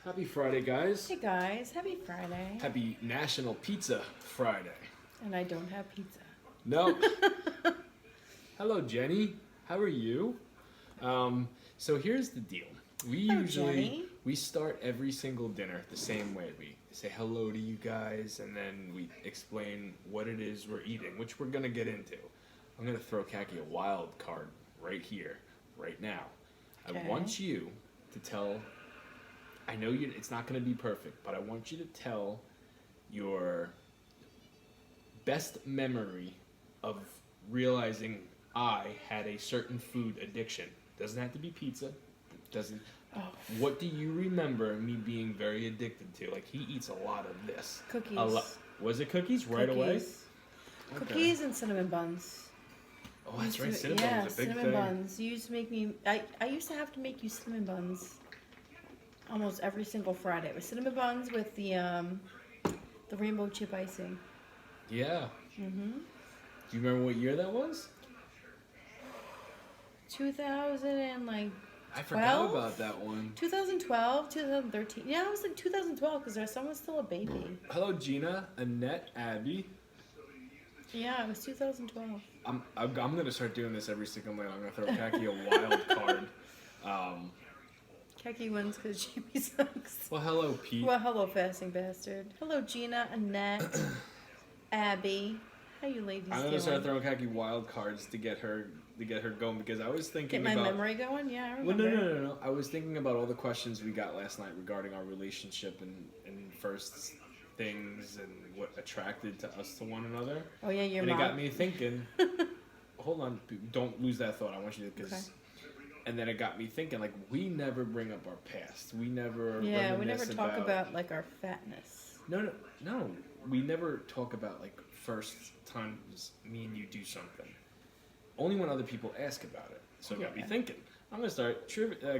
Happy Friday, guys. Hey guys, happy Friday. Happy National Pizza Friday. And I don't have pizza. No. Hello, Jenny. How are you? So here's the deal. Jenny. We start every single dinner the same way. We say hello to you guys, and then we explain what it is we're eating, which we're gonna get into. I'm gonna throw Kaki a wild card right here, right now. Okay. I want you to tell. I know it's not going to be perfect, but I want you to tell your best memory of realizing I had a certain food addiction. Doesn't have to be pizza. Doesn't. Oh. What do you remember me being very addicted to? Like, he eats a lot of this. Cookies. Was it cookies right away? Okay. Cookies and cinnamon buns. Oh, that's right. Cinnamon buns is a big cinnamon thing. buns. You used to make me. I used to have to make you cinnamon buns almost every single Friday. It was cinnamon buns with the rainbow chip icing. Yeah. Mhm. Do you remember what year that was? 2000 and like. I forgot about that one. 2012, 2013. Yeah, it was like 2012 because our son was still a baby. Hello, Gina, Annette, Abby. Yeah, it was 2012. I'm gonna start doing this every single night. I'm gonna throw Kaki a wild card. Keki wins because Jamie sucks. Well, hello, Pete. Well, hello, fasting bastard. Hello, Gina, Annette, Abby. How you ladies I'm doing? gonna start throwing Kaki wild cards to get her going because I was thinking Get my about memory going. Yeah, I Well, remember. no. I was thinking about all the questions we got last night regarding our relationship and first things and what attracted to us to one another. Oh yeah, your and mom. it got me thinking. Hold on, don't lose that thought. I want you to because. Okay. And then it got me thinking, like, we never bring up our past. We never Yeah, we never reminisce talk about like our fatness. No. We never talk about, like, first times me and you do something. Only when other people ask about it. So it got me thinking. I'm going to start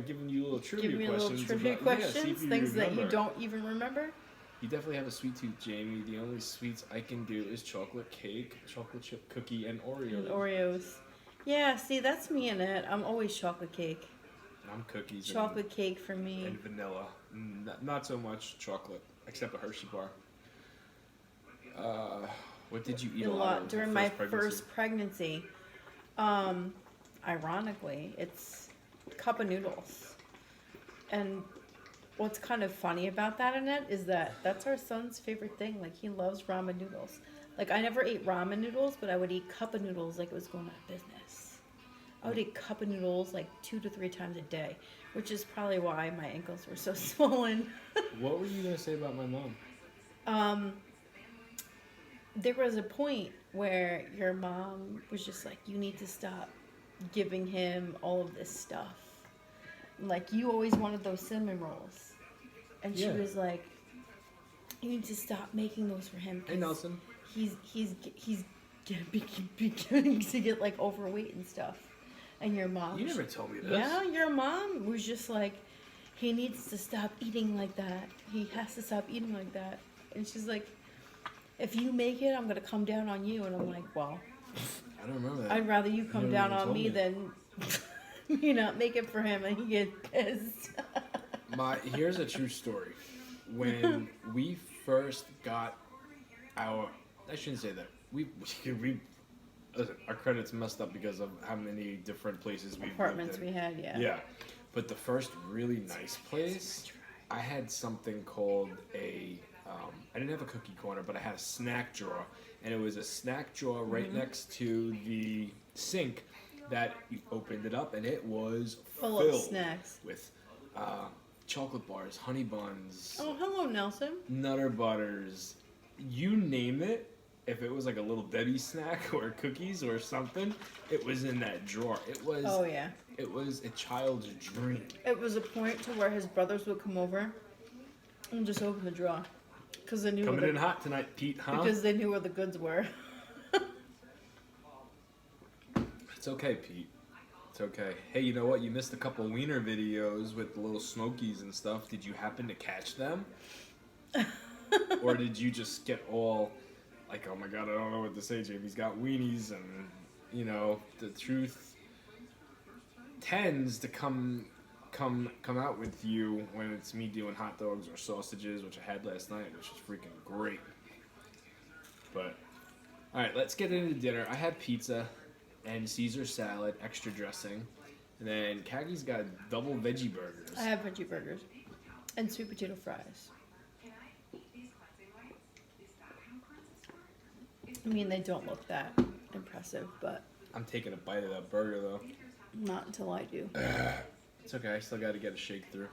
giving you little trivia Give me questions. little trivia questions, see if you things remember. that you don't even remember. You definitely have a sweet tooth, Jamie. The only sweets I can do is chocolate cake, chocolate chip cookie, and Oreos. And Oreos. Yeah, see, that's me in it. I'm always chocolate cake. I'm cookies. Chocolate cake for me. And vanilla. Not so much chocolate, except a Hershey bar. What did you eat A lot during my first pregnancy. Ironically, it's cup of noodles. And what's kind of funny about that, Annette, is that that's our son's favorite thing. Like, he loves ramen noodles. Like, I never ate ramen noodles, but I would eat cup of noodles like it was going out of business. I would eat cup of noodles like 2 to 3 times a day, which is probably why my ankles were so swollen. What were you going to say about my mom? There was a point where your mom was just like, you need to stop giving him all of this stuff. Like, you always wanted those cinnamon rolls. And she was like, you need to stop making those for him. Hey, Nelson. He's beginning to get, like, overweight and stuff. And your mom... You never told me this. Yeah, your mom was just like, he needs to stop eating like that. He has to stop eating like that. And she's like, if you make it, I'm going to come down on you. And I'm like, well... I don't remember that. I'd rather you come down on me than me not make it for him and he get pissed. Here's a true story. When we first got I shouldn't say that. We listen, our credit's messed up because of how many different places we Apartments we had, yeah. Yeah. But the first really nice place, I had something called I didn't have a cookie corner, but I had a snack drawer. And it was a snack drawer right next to the sink that you opened it up, and it was Full filled of snacks. with chocolate bars, honey buns. Oh, hello, Nelson. Nutter butters. You name it. If it was like a little Debbie snack or cookies or something, it was in that drawer. It was. Oh, yeah. It was a child's dream. It was a point to where his brothers would come over and just open the drawer. Because they knew Coming in hot tonight, Pete, huh? Because they knew where the goods were. It's okay, Pete. It's okay. Hey, you know what? You missed a couple wiener videos with the little smokies and stuff. Did you happen to catch them? Or did you just get all like, oh my god, I don't know what to say, Jamie's got weenies, and, you know, the truth tends to come come out with you when it's me doing hot dogs or sausages, which I had last night, which was freaking great. But all right, let's get into dinner. I had pizza and Caesar salad, extra dressing, and then Caggie's got double veggie burgers. I have veggie burgers and sweet potato fries. I mean, they don't look that impressive, but I'm taking a bite of that burger though. not until I do. It's okay. I still got to get a shake through.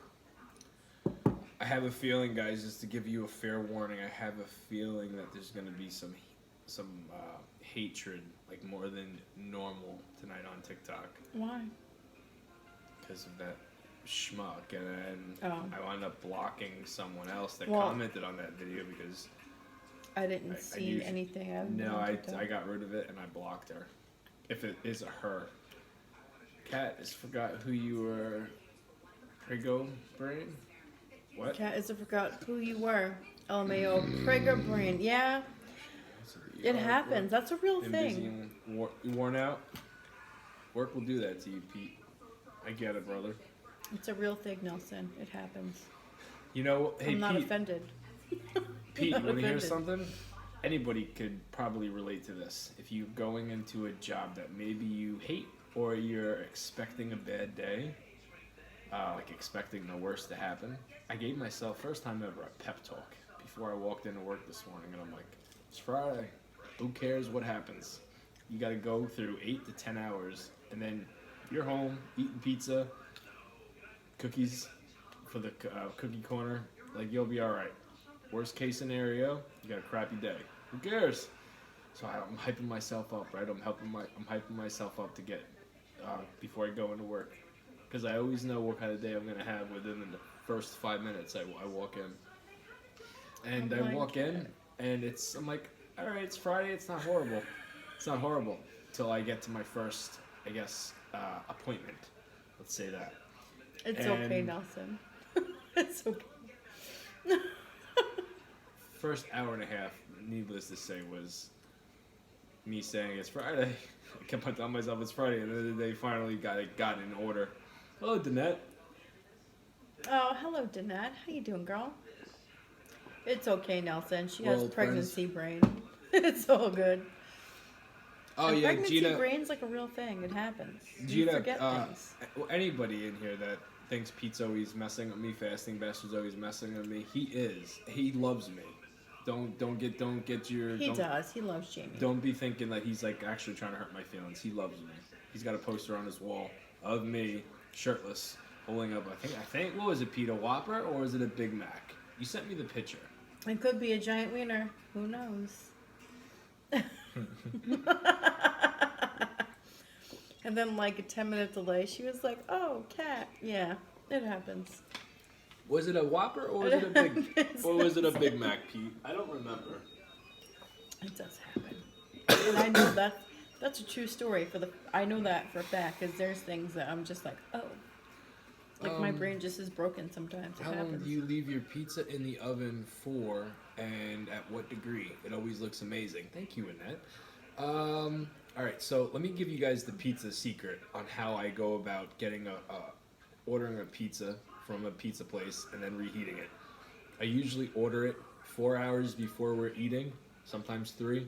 I have a feeling, guys, just to give you a fair warning, I have a feeling that there's going to be some hatred, like more than normal tonight on TikTok. Why? Because of that schmuck, and then Oh. I wound up blocking someone else that Well, commented on that video because I didn't I see usually- anything. I got rid of it and I blocked her. If it is a her. Kat, I forgot who you were. Prigo brain? What? Cat is I forgot who you were. LMAO. Prager brain. Yeah, it happens. That's a real Been busy thing. and worn out. Work will do that to you, Pete. I get it, brother. It's a real thing, Nelson. It happens. You know, hey I'm not Pete. offended. Pete, Not you want to hear offended. something? Anybody could probably relate to this. If you're going into a job that maybe you hate or you're expecting a bad day, like expecting the worst to happen, I gave myself, first time ever, a pep talk before I walked into work this morning, and I'm like, it's Friday. Who cares what happens? You got to go through 8 to 10 hours, and then you're home eating pizza, cookies for the cookie corner. Like, you'll be all right. Worst case scenario, you got a crappy day. Who cares? So I'm hyping myself up, right? I'm hyping myself up to get before I go into work, because I always know what kind of day I'm gonna have within the first 5 minutes I walk in. And Oh I my walk in, and I'm like, all right, it's Friday. It's not horrible. It's not horrible till I get to my first, I guess, appointment. Let's say that. It's okay, And- Nelson. It's okay. First hour and a half, needless to say, was me saying it's Friday. I kept on telling myself it's Friday, and then they finally got in order. Hello, Danette. Oh, hello, Danette. How you doing, girl? It's okay, Nelson. She We're has old pregnancy brain. It's all good. Oh And yeah, pregnancy Gina. brain's like a real thing. It happens. You Gina, forget things. anybody in here that thinks Pete's always messing with me, fasting bastard's always messing with me, he is. He loves me. Don't get your. He don't, does. He loves Jamie. Don't be thinking that he's like actually trying to hurt my feelings. He loves me. He's got a poster on his wall of me shirtless, holding up. I think. What was it, Pete? A Whopper or was it a Big Mac? You sent me the picture. It could be a giant wiener. Who knows? And then, like a 10-minute delay, she was like, "Oh, cat." Yeah, it happens. Was it a Whopper or was it a Big? Or was it a Big Mac, Pete? I don't remember. It does happen, and I know that's a true story. I know that for a fact because there's things that I'm just like, oh, like my brain just is broken sometimes. It How long happens. do you leave your pizza in the oven for, and at what degree? It always looks amazing. Thank you, Annette. All right, so let me give you guys the pizza secret on how I go about getting ordering a pizza from a pizza place and then reheating it. I usually order it 4 hours before we're eating, sometimes 3,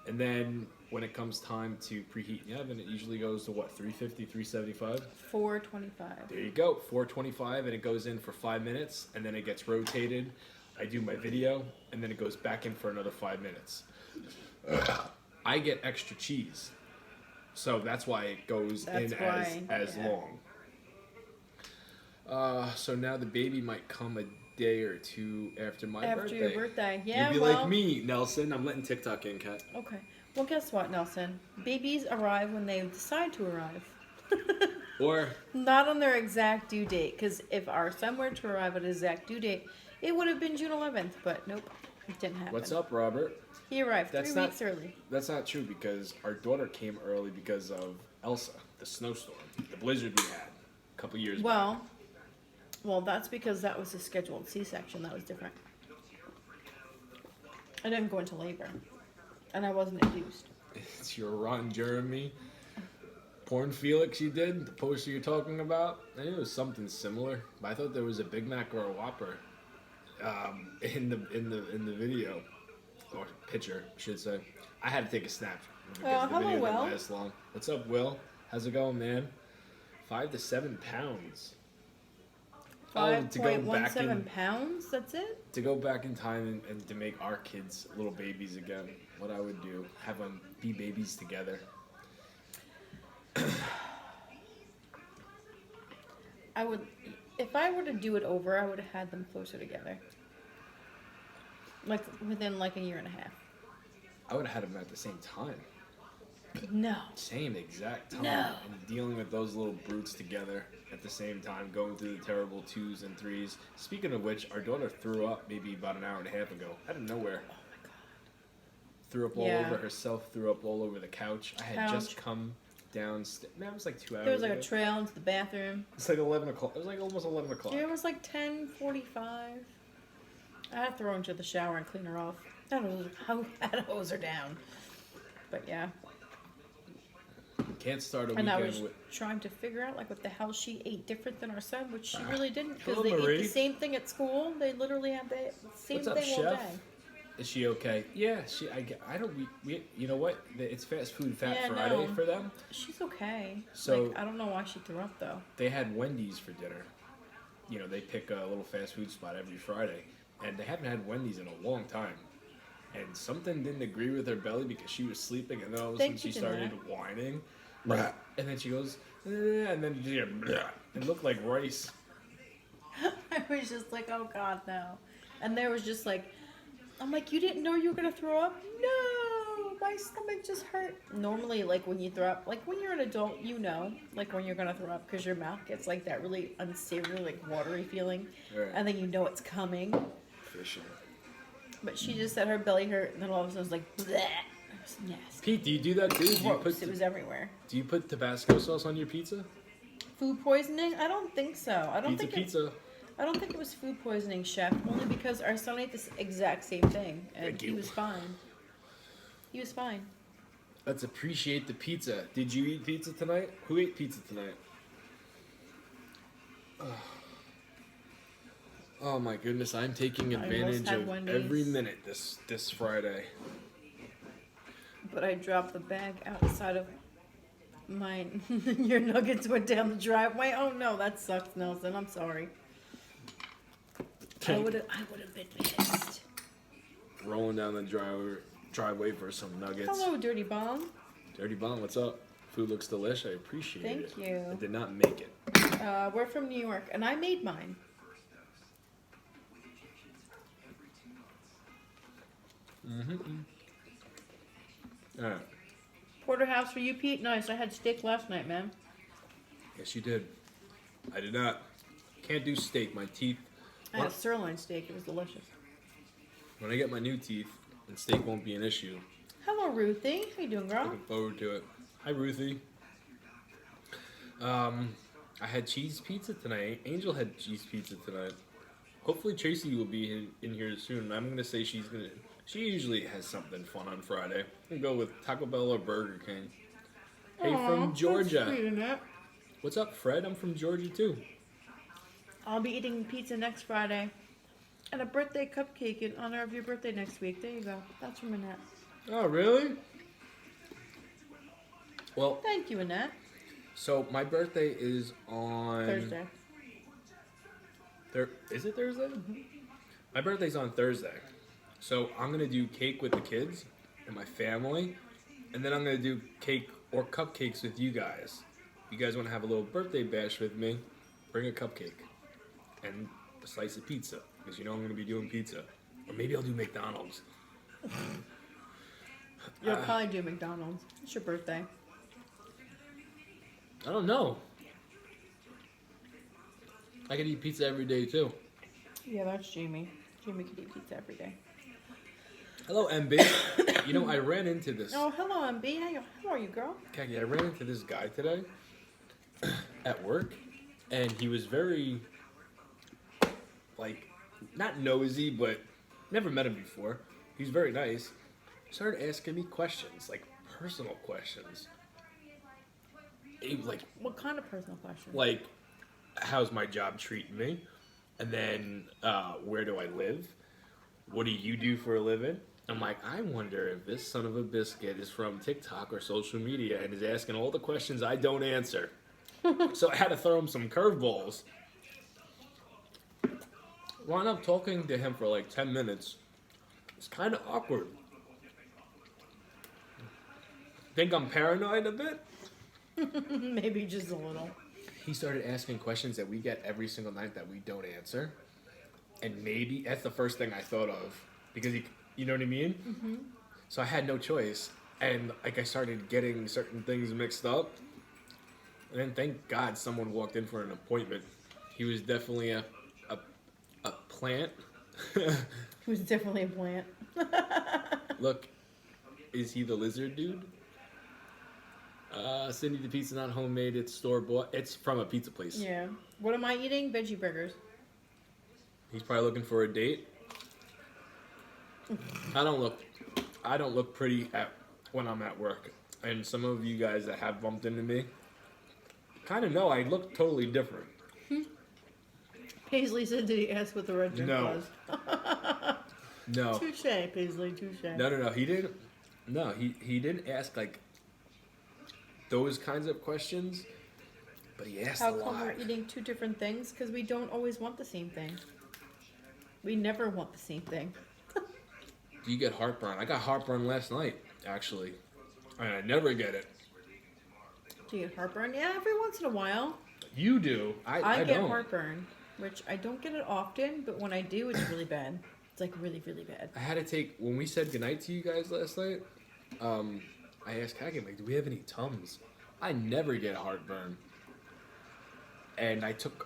and then when it comes time to preheat in the oven, it usually goes to what, 350, 375? 425. There you go, 425, and it goes in for 5 minutes, and then it gets rotated. I do my video, and then it goes back in for another 5 minutes. I get extra cheese, so that's why it goes That's in why, as yeah. long. So now the baby might come a day or two after my After birthday. your birthday, yeah. You'd be well, like me, Nelson. I'm letting TikTok in, Kat. Okay. Well, guess what, Nelson? Babies arrive when they decide to arrive. Or Not on their exact due date, because if our son were to arrive at his exact due date, it would have been June 11th, but nope, it didn't happen. what's up, Robert? He arrived That's 3 not- weeks early. That's not true because our daughter came early because of Elsa, the snowstorm, the blizzard we had a couple years back. Well, that's because that was a scheduled C-section. That was different. I didn't go into labor, and I wasn't induced. It's your Ron Jeremy. Porn Felix you did, the poster you're talking about, I knew it was something similar, but I thought there was a Big Mac or a Whopper in the video or picture, I should say. I had to take a snap because the hello, video didn't Will. last long. What's up, Will? How's it going, man? 5 to 7 pounds. To go back 5.17 pounds? That's it? To go back in time and to make our kids little babies again, what I would do, have them be babies together. I would, if I were to do it over, I would have had them closer together. Like within like a year and a half. I would have had them at the same time. No. Same exact time. No. And dealing with those little brutes together at the same time, going through the terrible 2s and 3s. Speaking of which, our daughter threw up maybe about an hour and a half ago, out of nowhere. Oh my god. Threw up all over herself, threw up all over the couch. I had just come downstairs. No, it was like 2 hours There was like ago. a trail into the bathroom. It's like 11 o'clock. It was like almost 11 o'clock. Yeah, it was like 10:45. I had to throw her into the shower and clean her off. I had to hose her down. But yeah. Can't start a And I weekend was with... trying to figure out like what the hell she ate different than our son, which she really didn't, because Hello, they Marie. ate the same thing at school. They literally had the same What's up, thing all chef? day. Is she okay? Yeah, I don't, we you know what? It's fast food Fat Yeah, Friday no. for them. She's okay. So- like, I don't know why she threw up though. They had Wendy's for dinner. You know, they pick a little fast food spot every Friday. And they haven't had Wendy's in a long time. And something didn't agree with her belly because she was sleeping, and then all of a sudden she started whining. And then she goes, and then it looked like rice. I was just like, oh god, no. And there was just like, I'm like, you didn't know you were gonna throw up? No, my stomach just hurt. Normally, like when you throw up, like when you're an adult, you know, like when you're gonna throw up because your mouth gets like that really unsavory, like watery feeling, Right. and then you know it's coming. Fishing. But she just said her belly hurt, and then all of a sudden it was like, bleh. It was nasty. Pete, do you do that too? Gross. It was everywhere. Do you put Tabasco sauce on your pizza? Food poisoning? I don't think so. I don't Pizza. I don't think it was food poisoning, Chef. Only because our son ate this exact same thing, and Thank he you. was fine. He was fine. Let's appreciate the pizza. Did you eat pizza tonight? Who ate pizza tonight? Oh my goodness, I'm taking advantage had of Wendy's. every minute this Friday. But I dropped the bag outside of mine. Your nuggets went down the driveway. Oh no, that sucks, Nelson. I'm sorry. I would have been pissed. Rolling down the driveway for some nuggets. Hello, Dirty Bomb. Dirty Bomb, what's up? Food looks delish. I appreciate it. Thank you. I did not make it. We're from New York, and I made mine. All right. Porterhouse for you, Pete. Nice. I had steak last night, man. Yes, you did. I did not. Can't do steak. My teeth. I had a sirloin steak. It was delicious. When I get my new teeth, then steak won't be an issue. Hello, Ruthie. How you doing, girl? Looking forward to it. Hi, Ruthie. I had cheese pizza tonight. Angel had cheese pizza tonight. Hopefully Tracy will be in here soon. I'm gonna say she usually has something fun on Friday. I'm gonna go with Taco Bell or Burger King. Hey, from Georgia. That's sweet, Annette. What's up, Fred? I'm from Georgia too. I'll be eating pizza next Friday. And a birthday cupcake in honor of your birthday next week. There you go. That's from Annette. Oh, really? Well, Thank you, Annette. so my birthday is on Thursday. Is it Thursday? My birthday's on Thursday. So I'm going to do cake with the kids and my family. And then I'm going to do cake or cupcakes with you guys. If you guys want to have a little birthday bash with me, bring a cupcake and a slice of pizza. Because you know I'm going to be doing pizza. Or maybe I'll do McDonald's. You'll probably do McDonald's. It's your birthday. I don't know. I could eat pizza every day too. Yeah, that's Jamie. Jamie could eat pizza every day. Hello, MB. You know, I ran into this. Oh, hello, MB. How are you, girl? Kaki, I ran into this guy today at work, and he was very, like, not nosy, but never met him before. He's very nice. Started asking me questions, like personal questions. like What kind of personal question? like how's my job treating me, and then where do I live? What do you do for a living? I'm like, I wonder if this son of a biscuit is from TikTok or social media and is asking all the questions I don't answer. So I had to throw him some curveballs. Wound up talking to him for like 10 minutes. It's kind of awkward. Think I'm paranoid a bit? Maybe just a little. He started asking questions that we get every single night that we don't answer. And maybe that's the first thing I thought of. Because you know what I mean? Mm-hmm. So I had no choice. And like I started getting certain things mixed up. And then thank God someone walked in for an appointment. He was definitely a plant. He was definitely a plant. Look, is he the lizard dude? Cindy, the pizza not homemade, it's store bought. It's from a pizza place. Yeah. What am I eating? Veggie burgers. He's probably looking for a date. I don't look pretty when I'm at work. And some of you guys that have bumped into me kind of know I look totally different. Paisley said, did he ask what the red drink No. was? No. Touche, Paisley, touche. No. He didn't. No, he didn't ask like those kinds of questions. But he asked How a lot. come we're eating two different things? Because we don't always want the same thing. We never want the same thing. Do you get heartburn? I got heartburn last night, actually. And I never get it. Do you get heartburn? Yeah, every once in a while. You do. I get don't. heartburn, which I don't get it often, but when I do, it's really bad. It's like really, really bad. I had to take, when we said goodnight to you guys last night, I asked Kaki, like, do we have any Tums? I never get heartburn. And I took,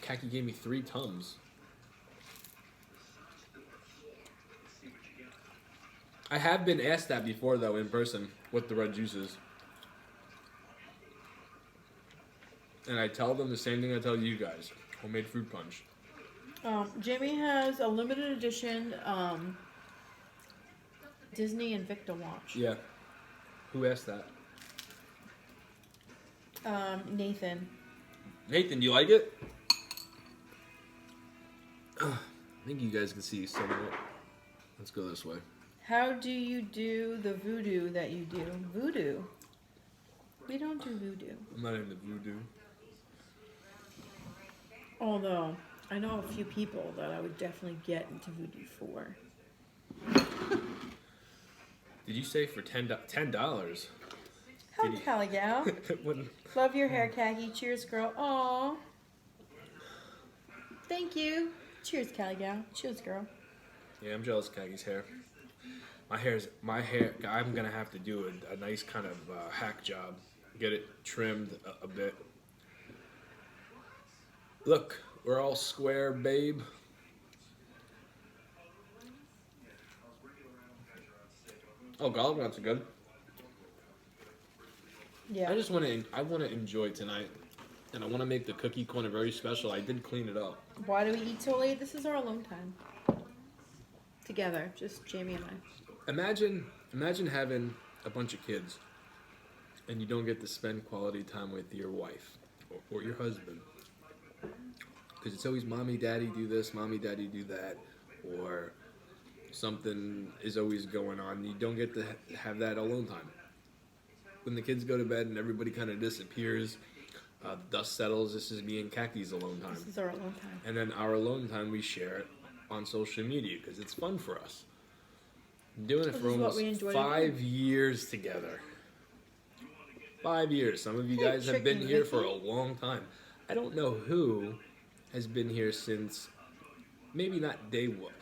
Kaki gave me 3 Tums. I have been asked that before, though, in person, what the red juice is. And I tell them the same thing I tell you guys. Homemade fruit punch. Jamie has a limited edition Disney Invicta watch. Yeah. Who asked that? Nathan. Nathan, do you like it? I think you guys can see somewhat. Let's go this way. How do you do the voodoo that you do? Voodoo? We don't do voodoo. I'm not into voodoo. Although, I know a few people that I would definitely get into voodoo for. Did you say for $10? How Did he- Cali gal? When- Love your hair, Khaki. Cheers, girl. Aw. Thank you. Cheers, Cali gal. Cheers, girl. Yeah, I'm jealous of Kagi's hair. My hair, I'm gonna have to do a nice kind of hack job. Get it trimmed a bit. Look, we're all square, babe. Oh, garlic nuts are good. Yeah. I want to enjoy tonight, and I want to make the cookie corner very special. I did clean it up. Why do we eat so late? This is our alone time. Together, just Jamie and I. Imagine having a bunch of kids, and you don't get to spend quality time with your wife or your husband, because it's always mommy, daddy do this, mommy, daddy do that, or something is always going on. You don't get to have that alone time. When the kids go to bed and everybody kind of disappears, dust settles, this is me and Kaki's alone time. This is our alone time. And then our alone time, we share it on social media because it's fun for us. I'm doing it This for is what almost we enjoy to 5 years together. 5 years. Some of you Hey, guys have been Chicken here for a Vicky. long time. I don't know who has been here since, maybe not day one.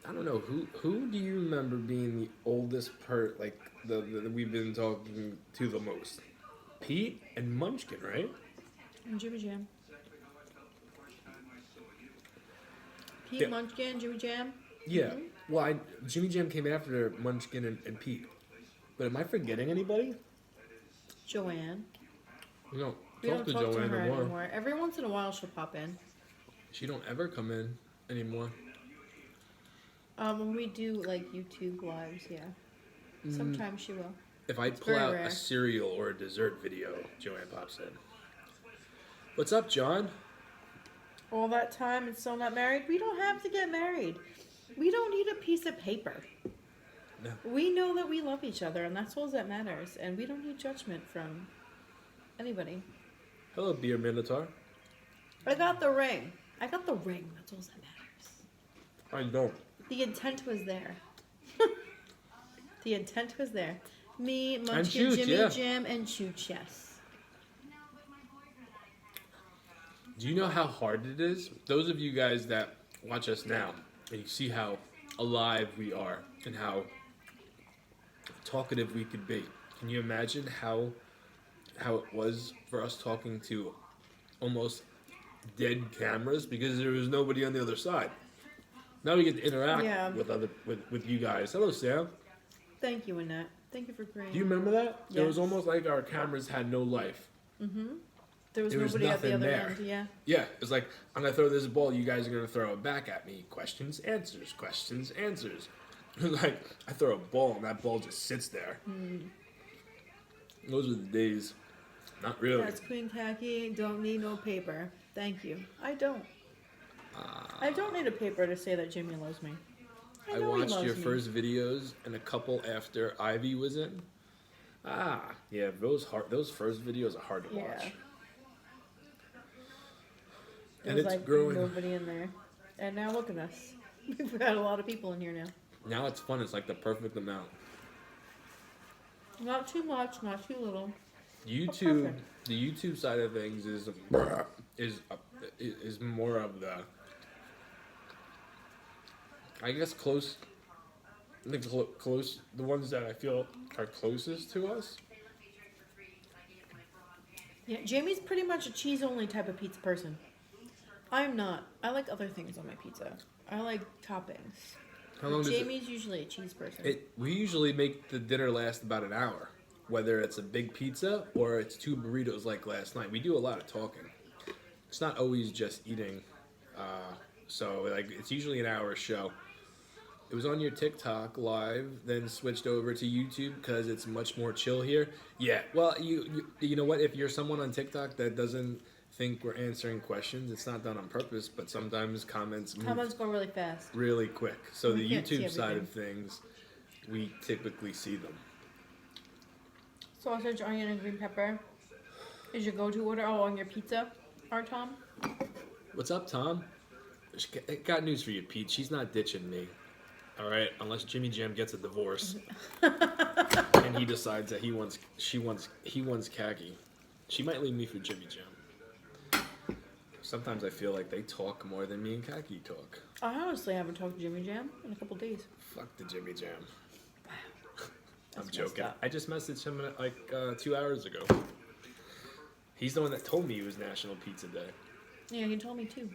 I don't know who do you remember being the oldest that we've been talking to the most? Pete and Munchkin, right? And Jimmy Jam. Pete Yeah. Munchkin, Jimmy Jam. Yeah. Well, Jimmy Jam came after Munchkin and Pete. But am I forgetting anybody? Joanne. We don't We talk don't to talk to Joanne her anymore. anymore. Every once in a while she'll pop in. She don't ever come in anymore. When we do like YouTube lives, yeah. Sometimes she will. if I pull very out rare. a cereal or a dessert video, Joanne pops in. What's up, John? All that time and still not married? We don't have to get married. We don't need a piece of paper. No. We know that we love each other, and that's all that matters. And we don't need judgment from anybody. Hello, Beer Minotaur. I got the ring. That's all that matters. I don't. The intent was there. The intent was there. Me, And Munchkin, Chooch, Jimmy, yeah. Jim, and Chooch, yes. Do you know how hard it is? Those of you guys that watch us now, and you see how alive we are and how talkative we could be. Can you imagine how it was for us talking to almost dead cameras because there was nobody on the other side? Now we get to interact Yeah. with you guys. Hello, Sam. Thank you, Annette. Thank you for agreeing. Do you remember that? It was Yes. almost like our cameras had no life. Mm-hmm. There was There was nobody at the nothing other there. end, yeah. Yeah, it's like, I'm going to throw this ball, you guys are going to throw it back at me. Questions, answers, questions, answers. Like, I throw a ball and that ball just sits there. Those are the days. Not really. That's Queen Khaki. Don't need no paper. Thank you. I don't. I don't need a paper to say that Jimmy loves me. I know he watched your loves me. first videos and a couple after Ivy was in. Yeah, those first videos are hard to Yeah. watch. There And was it's like growing. nobody in there. And now look at us. We've got a lot of people in here now. Now it's fun. It's like the perfect amount. Not too much, not too little. YouTube, perfect. the YouTube side of things is more of the, I guess, close. The ones that I feel are closest to us. Yeah, Jamie's pretty much a cheese-only type of pizza person. I'm not. I like other things on my pizza. I like toppings. How long does it? Jamie's usually a cheese person. We usually make the dinner last about an hour, whether it's a big pizza or it's 2 burritos like last night. We do a lot of talking. It's not always just eating. So like it's usually an hour show. It was on your TikTok live, then switched over to YouTube because it's much more chill here. Yeah, well, you know what? If you're someone on TikTok that doesn't think we're answering questions, it's not done on purpose, but sometimes comments move Comments go really fast. really quick. So We the can't see YouTube side everything. of things, we typically see them. Sausage, onion, and green pepper is your go-to order. Oh, on your pizza, Tom? What's up, Tom? I got news for you, Pete. She's not ditching me. All right, unless Jimmy Jam gets a divorce and he decides that he wants khaki. She might leave me for Jimmy Jam. Sometimes I feel like they talk more than me and khaki talk. I honestly haven't talked to Jimmy Jam in a couple days. Fuck the Jimmy Jam. I'm That's joking. messed up. I just messaged him like 2 hours ago. He's the one that told me it was National Pizza Day. Yeah, he told me too.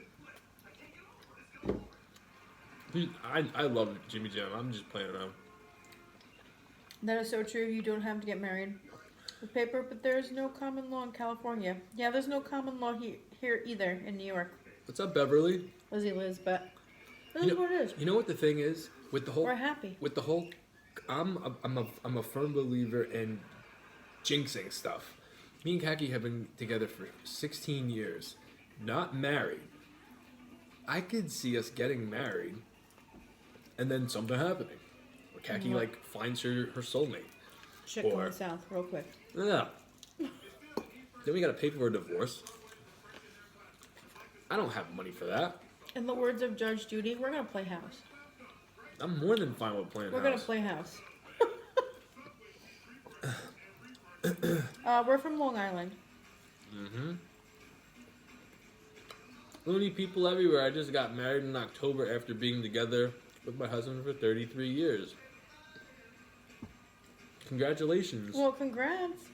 I love Jimmy Jam. I'm just playing around. That is so true. You don't have to get married with paper, but there is no common law in California. Yeah, there's no common law here either in New York. What's up, Beverly? Lizzie Liz, but this You is know- what it is. You know what the thing is with the whole We're happy. I'm a firm believer in jinxing stuff. Me and Kaki have been together for 16 years, not married. I could see us getting married, and then something happening. Where Kaki What? finds her soulmate. Shit Or- going south real quick. Yeah. Then we gotta pay for a divorce. I don't have money for that. In the words of Judge Judy, we're gonna play house. I'm more than fine with playing We're house. gonna play house. We're from Long Island. Mm-hmm. Loony people everywhere. I just got married in October after being together with my husband for 33 years. Congratulations. Well, congrats.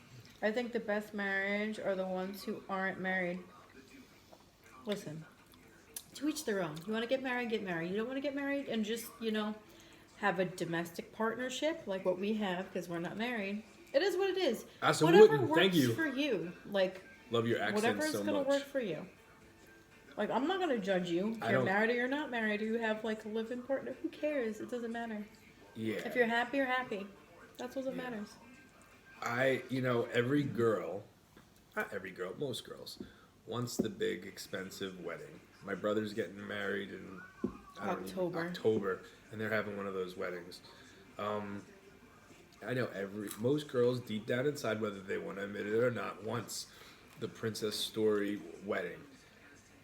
I think the best marriage are the ones who aren't married. Listen, to each their own. You want to get married, get married. You don't want to get married and just, have a domestic partnership like what we have because we're not married. It is what it is. Absolutely. Whatever works Thank you. for you. Like, Love your accent whatever is so going much. to work for you. Like, I'm not going to judge you. I If you're don't- married or you're not married, or you have, like, a live-in partner. Who cares? It doesn't matter. Yeah. If you're happy, you're happy. That's what matters. Every girl, not every girl, most girls, wants the big expensive wedding. My brother's getting married in October, and they're having one of those weddings. Um, I know most girls deep down inside, whether they want to admit it or not, wants the Princess Story wedding.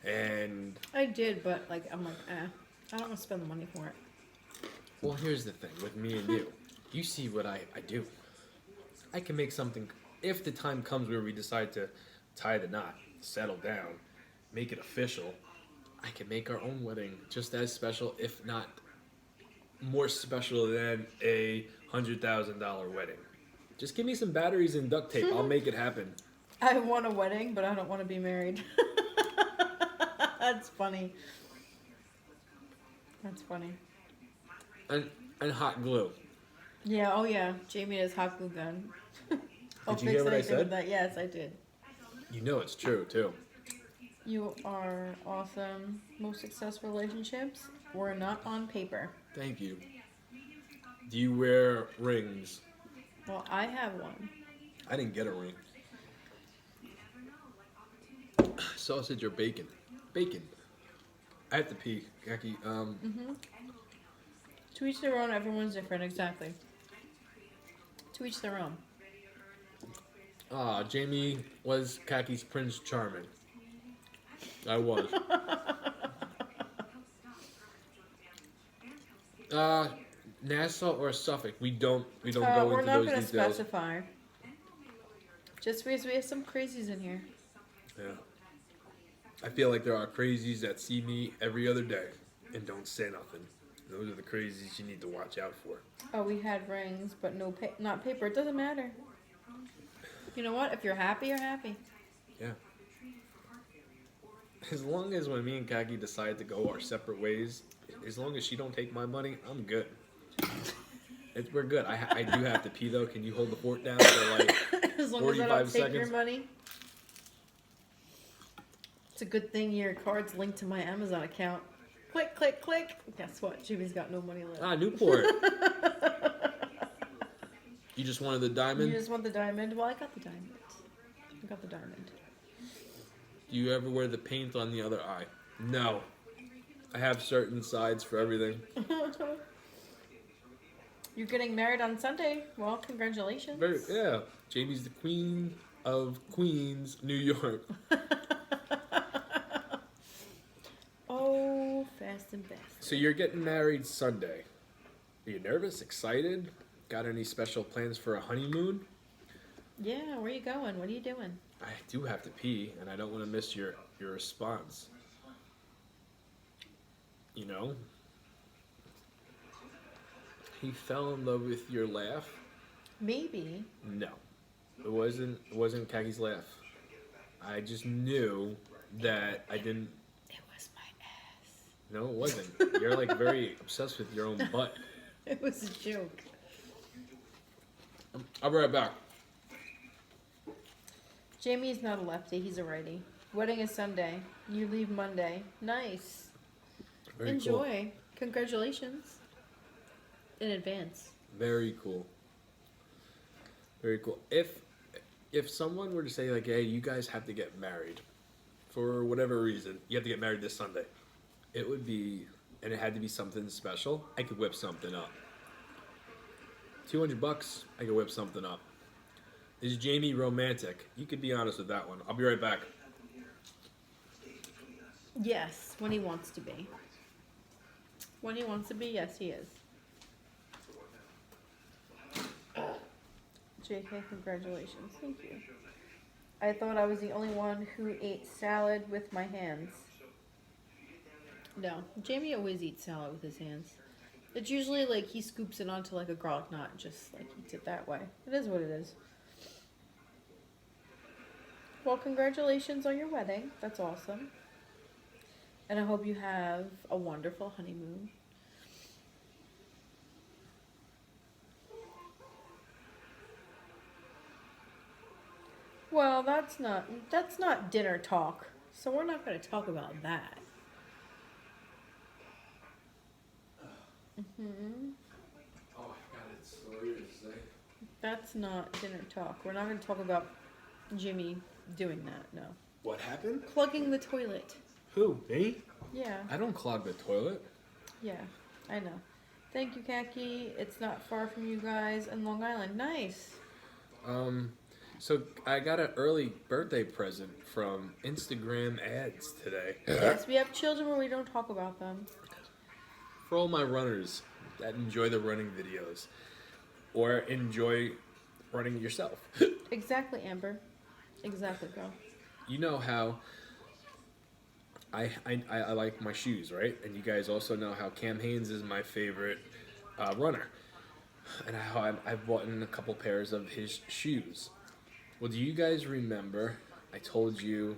And I did, but like I'm like, I don't want to spend the money for it. well, here's the thing with me and you. You see what I do. I can make something if the time comes where we decide to tie the knot, settle down, make it official. I can make our own wedding just as special, if not more special than a $100,000 wedding. Just give me some batteries and duct tape. I'll make it happen. I want a wedding, but I don't want to be married. That's funny. That's funny. And hot glue. Yeah, oh yeah. Jamie has hot glue gun. Did you hear what I said? That. Yes, I did. You know it's true, too. You are awesome. Most successful relationships were not on paper. Thank you. Do you wear rings? Well, I have one. I didn't get a ring. Sausage or bacon? Bacon. I have to pee, Jackie. To each their own, everyone's different, exactly. To each their own. Jamie was Kaki's Prince Charming. I was. Nassau or Suffolk? We don't go into those details. We're not going to specify. Just because we have some crazies in here. Yeah. I feel like there are crazies that see me every other day and don't say nothing. Those are the crazies you need to watch out for. Oh, we had rings, but not paper. It doesn't matter. You know what? If you're happy, you're happy. Yeah. As long as when me and Kaki decide to go our separate ways, as long as she don't take my money, I'm good. We're good. I do have to pee though. Can you hold the fort down for like as long 45 as I don't take seconds? your money. It's a good thing your card's linked to my Amazon account. Click, click, click. Guess what? Jimmy's got no money left. Newport. You just wanted the diamond? You just want the diamond? Well, I got the diamond. I got the diamond. Do you ever wear the paint on the other eye? No. I have certain sides for everything. You're getting married on Sunday. Well, congratulations. Yeah. Jamie's the queen of Queens, New York. Oh, fast and fast. So you're getting married Sunday. Are you nervous? Excited? Got any special plans for a honeymoon? Yeah, where are you going? What are you doing? I do have to pee, and I don't want to miss your response. You know? He fell in love with your laugh? Maybe. No. It wasn't Kaki's laugh. I just knew that I didn't... It was my ass. No, it wasn't. You're like very obsessed with your own butt. It was a joke. I'll be right back. Jamie's not a lefty, he's a righty. Wedding is Sunday. You leave Monday. Nice. Very Enjoy. Cool. Congratulations. In advance. Very cool. Very cool. If someone were to say like, hey, you guys have to get married for whatever reason, you have to get married this Sunday, it would be, and it had to be something special, I could whip something up. $200, I could whip something up. Is Jamie romantic? You could be honest with that one. I'll be right back. Yes, when he wants to be. When he wants to be, yes, he is. JK, congratulations. Thank you. I thought I was the only one who ate salad with my hands. No, Jamie always eats salad with his hands. It's usually like he scoops it onto like a garlic knot and just like eats it that way. It is what it is. Well, congratulations on your wedding. That's awesome. And I hope you have a wonderful honeymoon. Well, that's not dinner talk. So we're not going to talk about that. Oh, I got it. Sorry to say. That's not dinner talk. We're not going to talk about Jimmy doing that, no. What happened? Plugging the toilet. Who? Me? Yeah, I don't clog the toilet. yeah, I know. Thank you, Kaki. It's not far from you guys in Long Island. Nice. So I got an early birthday present from Instagram ads today. Yes, we have children where we don't talk about them. For all my runners that enjoy the running videos or enjoy running yourself. Exactly, Amber. Exactly, girl. You know how I like my shoes, right? And you guys also know how Cam Hanes is my favorite runner. And how I've bought in a couple pairs of his shoes. Well, do you guys remember I told you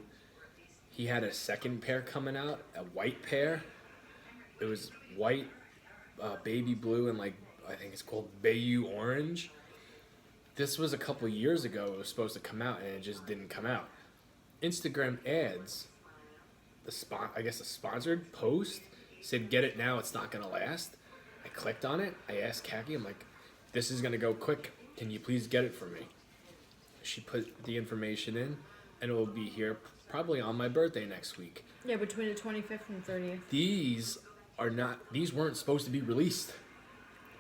he had a second pair coming out, a white pair? It was white, baby blue, and like, I think it's called Bayou Orange. This was a couple years ago. It was supposed to come out, and it just didn't come out. Instagram ads, I guess the sponsored post said, "Get it now, it's not gonna last." I clicked on it. I asked Kaki, I'm like, "This is gonna go quick. Can you please get it for me?" She put the information in, and it will be here probably on my birthday next week. Yeah, between the 25th and 30th. These weren't supposed to be released.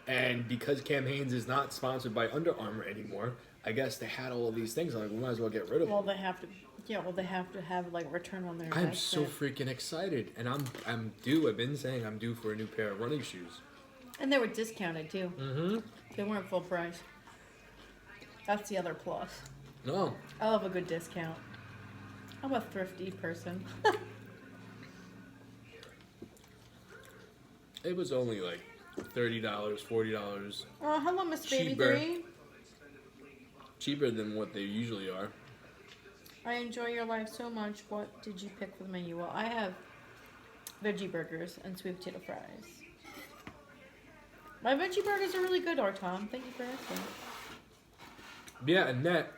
And because Cam Hanes is not sponsored by Under Armour anymore, I guess they had all of these things. I'm like, we might as well get rid of Well, them. they have to have like return on their I'm investment. so freaking excited, and I'm due. I've been saying I'm due for a new pair of running shoes. And they were discounted too. Mm-hmm. They weren't full price. That's the other plus. No, I love a good discount. I'm a thrifty person. it was only like $30, $40 Oh, hello, Miss Baby Cheaper. 3. cheaper than what they usually are. I enjoy your life so much. What did you pick for the menu? Well, I have veggie burgers and sweet potato fries. My veggie burgers are really good, Tom. Thank you for asking. Yeah, and that.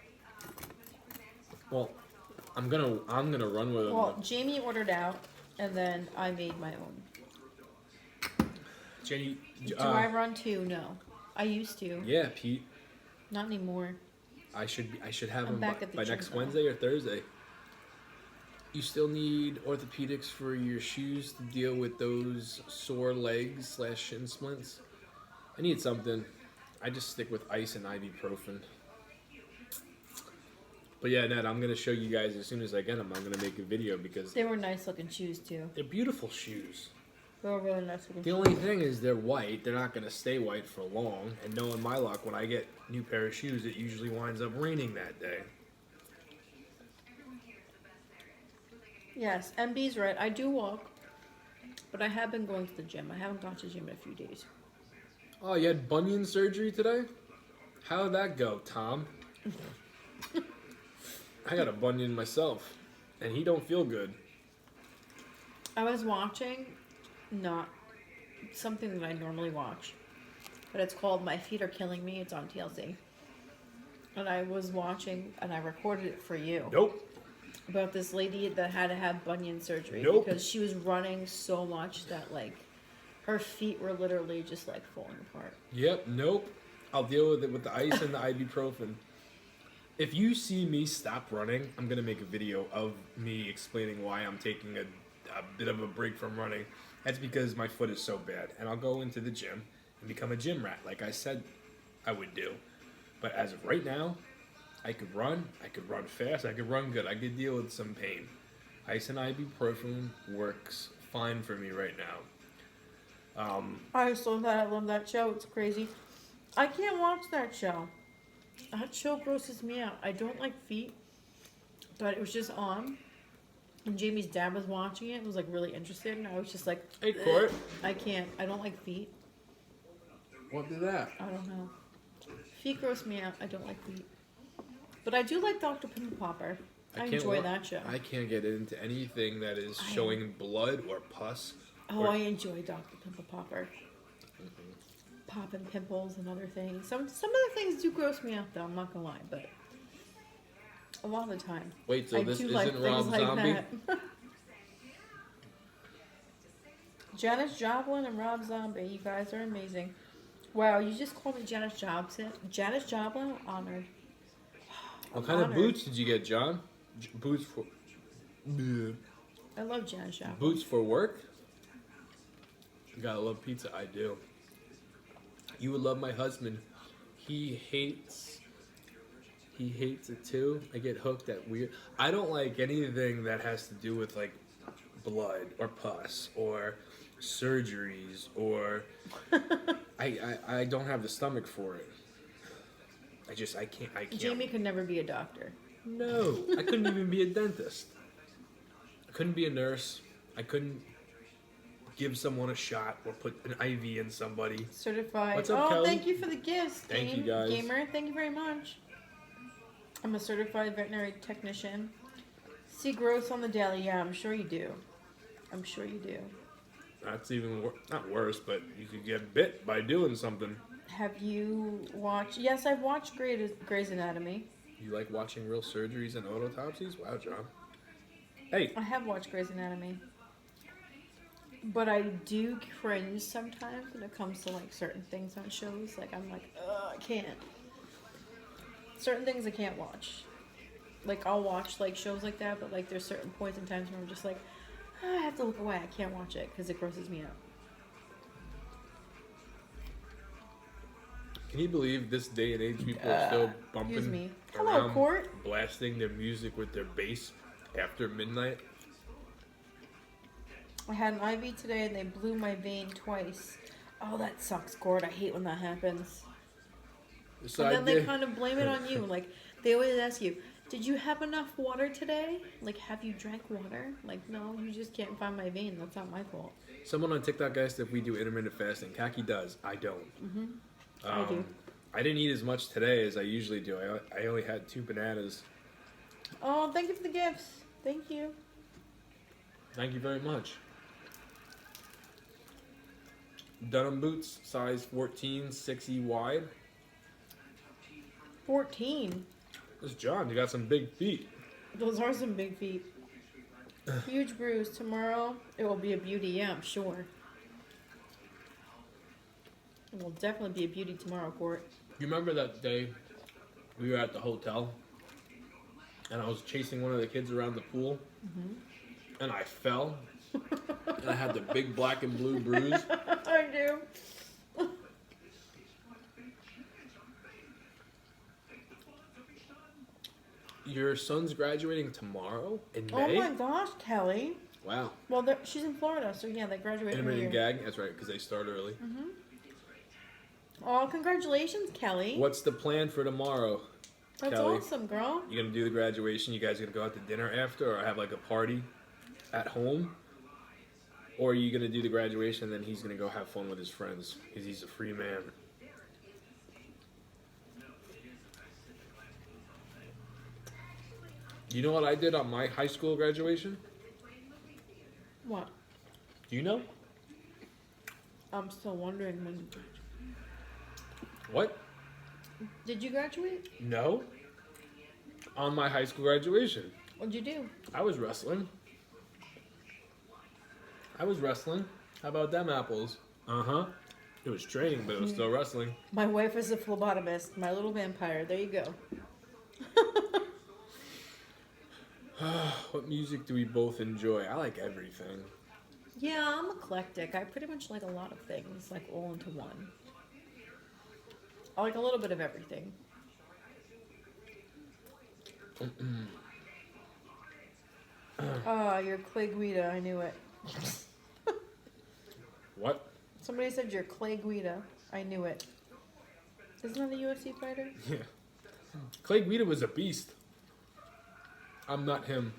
Well, I'm gonna run with them. Well, Jamie ordered out, and then I made my own. Jenny, Do I run too? No. I used to. Yeah, Pete. Not anymore. I should have I'm them back at the by gym next now. Wednesday or Thursday. You still need orthopedics for your shoes to deal with those sore legs / shin splints. I need something. I just stick with ice and ibuprofen. But yeah, Ned, I'm gonna show you guys as soon as I get them. I'm gonna make a video because They were nice looking shoes too. they're beautiful shoes. They were really nice looking The shoes. only thing is they're white. They're not gonna stay white for long. And knowing my luck, when I get a new pair of shoes, it usually winds up raining that day. Yes, MB's right. I do walk, but I have been going to the gym. I haven't gone to the gym in a few days. Oh, you had bunion surgery today? How'd that go, Tom? I got a bunion myself, and he don't feel good. I was watching, not something that I normally watch, but it's called My Feet Are Killing Me. It's on TLC. And I was watching, and I recorded it for you, Nope. about this lady that had to have bunion surgery Nope. because she was running so much that, like, her feet were literally just, like, falling apart. Yep, nope. I'll deal with it with the ice and the ibuprofen. If you see me stop running, I'm going to make a video of me explaining why I'm taking a bit of a break from running. That's because my foot is so bad. And I'll go into the gym and become a gym rat like I said I would do. But as of right now, I could run fast, I could run good, I could deal with some pain. Ice and ibuprofen works fine for me right now. I still thought I love that show. It's crazy. I can't watch that show. That show grosses me out. I don't like feet, but it was just on. And Jamie's dad was watching it and was like really interested, and I was just like, Hey, Court. I can't. I don't like feet. What did that? I don't know. Feet gross me out. I don't like feet. But I do like Dr. Pimple Popper. I can't enjoy wa- that show. I can't get into anything that is showing blood or pus. Oh, I enjoy Dr. Pimple Popper. Popping pimples and other things. Some of the things do gross me out though, I'm not gonna lie, but a lot of the time. Wait, so I this do isn't like Rob things like Zombie? that. Janis Joplin and Rob Zombie, you guys are amazing. Wow, you just called me Janis Joplin. Janis Joplin? Honored. What kind of honored. boots did you get, John? Boots for. I love Janis Joplin. Boots for work? You gotta love pizza. I do. You would love my husband. He hates it too. I get hooked at weird. I don't like anything that has to do with like blood or pus or surgeries or I don't have the stomach for it. I can't. Jamie could never be a doctor. No, I couldn't even be a dentist. I couldn't be a nurse. I couldn't give someone a shot or put an IV in somebody. Certified. What's up, oh, Kelly? thank you for the gifts. Thank you, guys. Gamer, thank you very much. I'm a certified veterinary technician. See growth on the daily. Yeah, I'm sure you do. I'm sure you do. That's even not worse, but you could get bit by doing something. Have you watched? Yes, I've watched Grey's Anatomy. You like watching real surgeries and autopsies? Wow, John. Hey, I have watched Grey's Anatomy. But I do cringe sometimes when it comes to like certain things on shows. Like I'm like, ugh, I can't. Certain things I can't watch. Like I'll watch like shows like that, but like there's certain points in times where I'm just like, I have to look away. I can't watch it because it grosses me out. can you believe this day and age people are still Excuse bumping me. Hello, around, Court. blasting their music with their bass after midnight? I had an IV today and they blew my vein twice. Oh, that sucks, Gord. I hate when that happens. So And I then they did- kind of blame it on you. Like, they always ask you, did you have enough water today? Like, have you drank water? Like, no, you just can't find my vein. That's not my fault. Someone on TikTok asked if we do intermittent fasting. Kaki does. I don't. I do. I didn't eat as much today as I usually do. I only had 2 bananas. Oh, thank you for the gifts. Thank you. Thank you very much. Denim boots, size 14, 6E wide. 14. This is John. You got some big feet. Those are some big feet. Huge bruise. Tomorrow, it will be a beauty. Yeah, I'm sure. It will definitely be a beauty tomorrow, Court. You remember that day we were at the hotel and I was chasing one of the kids around the pool and I fell and I had the big black and blue bruise? I do. Your son's graduating tomorrow in Oh May? my gosh, Kelly. Wow. Well, she's in Florida, so yeah, they graduate every Intermittent year. gag? That's right, because they start early. Oh, congratulations, Kelly. What's the plan for tomorrow? That's Kelly? awesome, girl. You gonna do the graduation? You guys gonna go out to dinner after, or have like a party at home? Or are you gonna do the graduation and then he's gonna go have fun with his friends because he's a free man? You know what I did on my high school graduation? What? Do you know? I'm still wondering when. What? Did you graduate? No. On my high school graduation, What'd you do? I was wrestling. How about them apples? Uh-huh. It was training, but it was still wrestling. My wife is a phlebotomist. My little vampire. There you go. What music do we both enjoy? I like everything. Yeah, I'm eclectic. I pretty much like a lot of things, like all into one. I like a little bit of everything. Oh, you're Clay Guida. I knew it. What? Somebody said you're Clay Guida. I knew it. Isn't that a UFC fighter? Yeah. Clay Guida was a beast. I'm not him.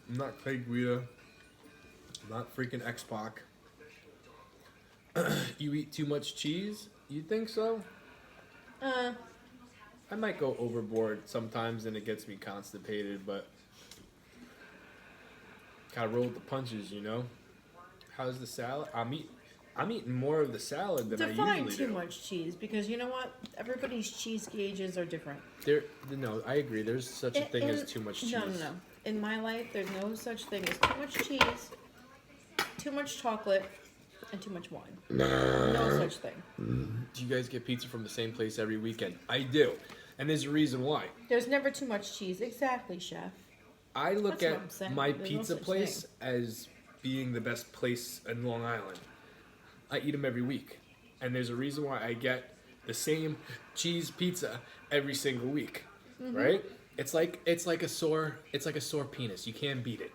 I'm not Clay Guida. I'm not freaking X-Pac. You eat too much cheese? You think so? I might go overboard sometimes and it gets me constipated, but gotta roll with the punches, you know? How's the salad? I'm eating more of the salad than I Define usually too do. much cheese because you know what? Everybody's cheese gauges are different. No, I agree. There's such a thing as too much cheese. No. In my life, there's no such thing as too much cheese, too much chocolate, and too much wine. No such thing. Do you guys get pizza from the same place every weekend? I do. And there's a reason why. There's never too much cheese. Exactly, chef. I look That's what I'm at saying. my There's no pizza such place thing. as being the best place in Long Island. I eat them every week. And there's a reason why I get the same cheese pizza every single week. Mm-hmm. Right? It's like a sore penis. You can't beat it.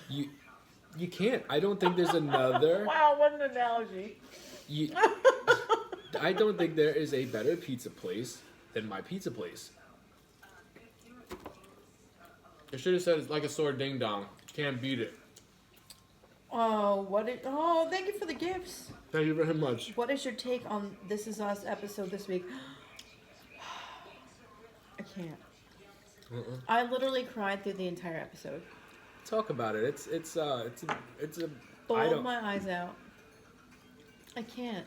You can't. I don't think there's another. Wow, what an analogy. I don't think there is a better pizza place than my pizza place. I should have said it's like a sore ding dong. Can't beat it. Oh, thank you for the gifts. Thank you very much. What is your take on This Is Us episode this week? I can't. I literally cried through the entire episode. Talk about it. It's a. Bawled my eyes out. I can't.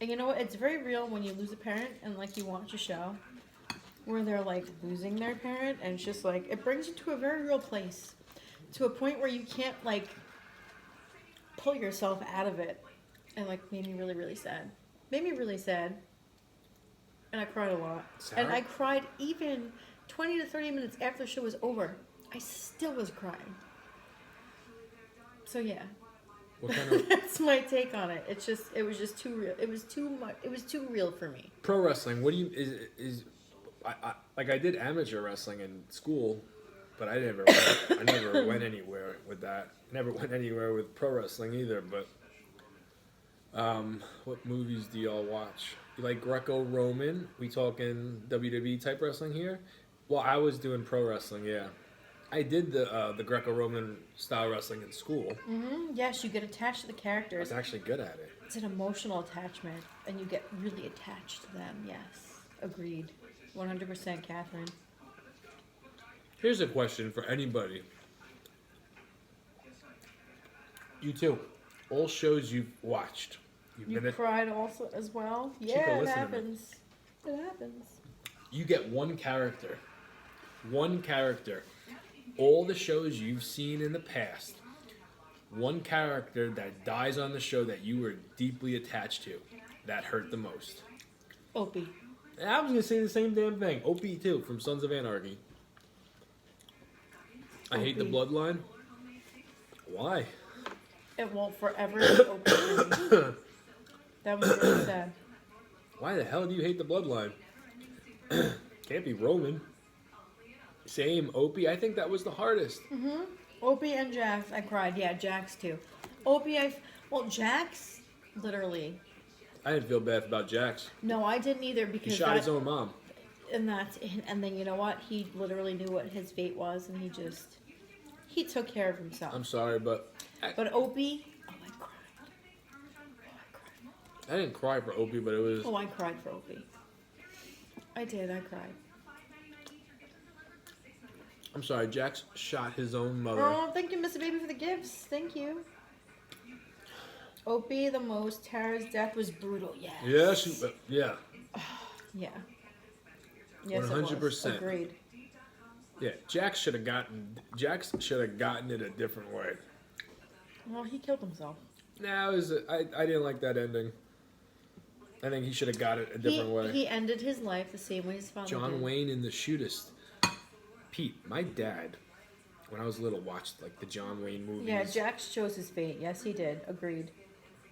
And you know what? It's very real when you lose a parent and like you watch a show where they're like losing their parent, and it's just like it brings you to a very real place, to a point where you can't like pull yourself out of it, and like made me really, really sad. Made me really sad. And I cried a lot. Sarah? And I cried even 20 to 30 minutes after the show was over. I still was crying. So yeah. What kind of That's my take on it. It was just too real. It was too much. It was too real for me. pro wrestling? What do you is? I did amateur wrestling in school, but I never went anywhere with that. Never went anywhere with pro wrestling either. But what movies do y'all watch? You like Greco-Roman? We talking WWE type wrestling here? Well, I was doing pro wrestling. Yeah, I did the Greco-Roman style wrestling in school. Mm-hmm. Yes, you get attached to the I characters. was actually good at it. It's an emotional attachment, and you get really attached to them. Yes, agreed. 100%, Catherine. Here's a question for anybody. You too. All shows you've watched. You cried also as well? Chico, Yeah, it listen to me. happens. It happens. You get one character. All the shows you've seen in the past. One character that dies on the show that you were deeply attached to. That hurt the most. Opie. I was going to say the same damn thing. Opie too, from Sons of Anarchy. I hate the Opie. bloodline. Why? It won't forever be Opie for me. That was really sad. Why the hell do you hate the bloodline? Can't be Roman. Same, Opie. I think that was the hardest. Mm-hmm. Opie and Jax, I cried. Yeah, Jax too. Opie, Jax, literally. I didn't feel bad about Jax. No, I didn't either He because shot his own mom. and then you know what? He literally knew what his fate was, and he took care of himself. I'm sorry, but But Opie, I cried. I didn't cry for Opie, but it was. Oh, I cried for Opie. I did. I cried. I'm sorry, Jax shot his own mother. Oh, thank you, Mr. Baby, for the gifts. Thank you. Opie, the most. Tara's death was brutal. Yes. Yeah, yeah. Yeah. Yes, 100%. Agreed. Yeah, Jax should have gotten it a different way. Well, he killed himself. Nah, I didn't like that ending. I think he should have got it a different way. He ended his life the same way his father John did. Wayne in The Shootist. Pete, my dad, when I was little, watched like the John Wayne movies. Yeah, Jax chose his fate. Yes, he did. Agreed.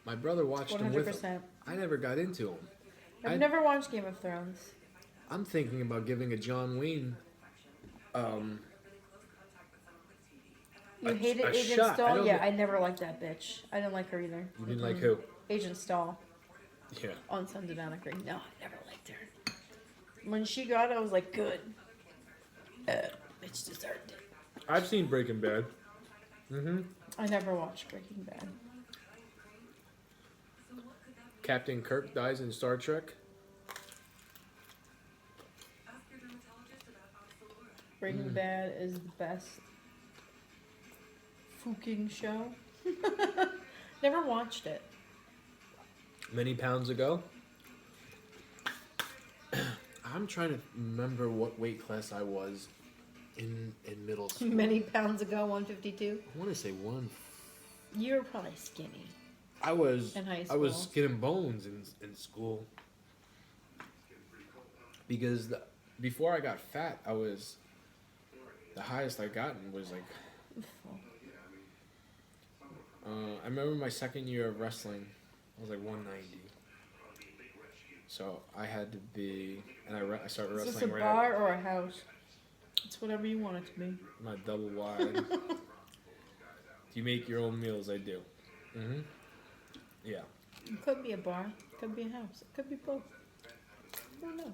My brother watched 100%. them with him. I never got into them. I've never watched Game of Thrones. I'm thinking about giving a John Wayne. You hated a Agent shot. I Stahl? don't Yeah, thi- I never liked that bitch. I didn't like her either. You didn't like who? Agent Stahl Yeah. on Sons of Anarchy. No, I never liked her. When she got it, I was like, good. Bitch deserved it. I've seen Breaking Bad. Mm-hmm. I never watched Breaking Bad. Captain Kirk dies in Star Trek. Breaking Bad is the best fucking show. Never watched it. Many pounds ago. I'm trying to remember what weight class I was in middle school. Many pounds ago, 152. I want to say one. You were probably skinny. I was In high I was school. skin and bones in school because before I got fat, I was the highest I gotten was like I remember my second year of wrestling, I was like 190. So I had to be, and I started Is wrestling this a right bar or a house? It's whatever you want it to be. at my double wide. Do you make your own meals? I do. Mm-hmm. Yeah. It could be a bar. It could be a house. It could be both. Who knows?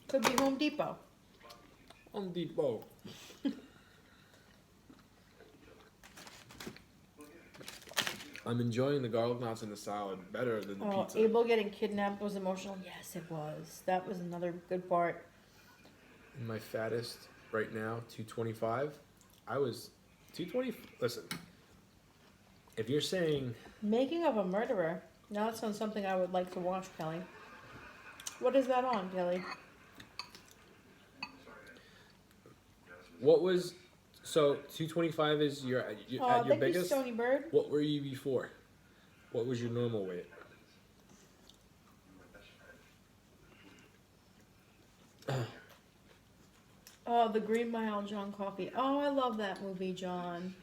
Could be Home Depot. Home Depot. I'm enjoying the garlic knots in the salad better than the pizza. Abel getting kidnapped was emotional. Yes, it was. That was another good part. My fattest right now, 225. I was 220. Listen, if you're saying Making of a Murderer. Now that sounds something I would like to watch, Kelly. What is that on, Kelly? what was so 225 is your at your Thank you, biggest. Stony Bird. What were you before? What was your normal weight? Oh, The Green Mile, John Coffey. Oh, I love that movie, John.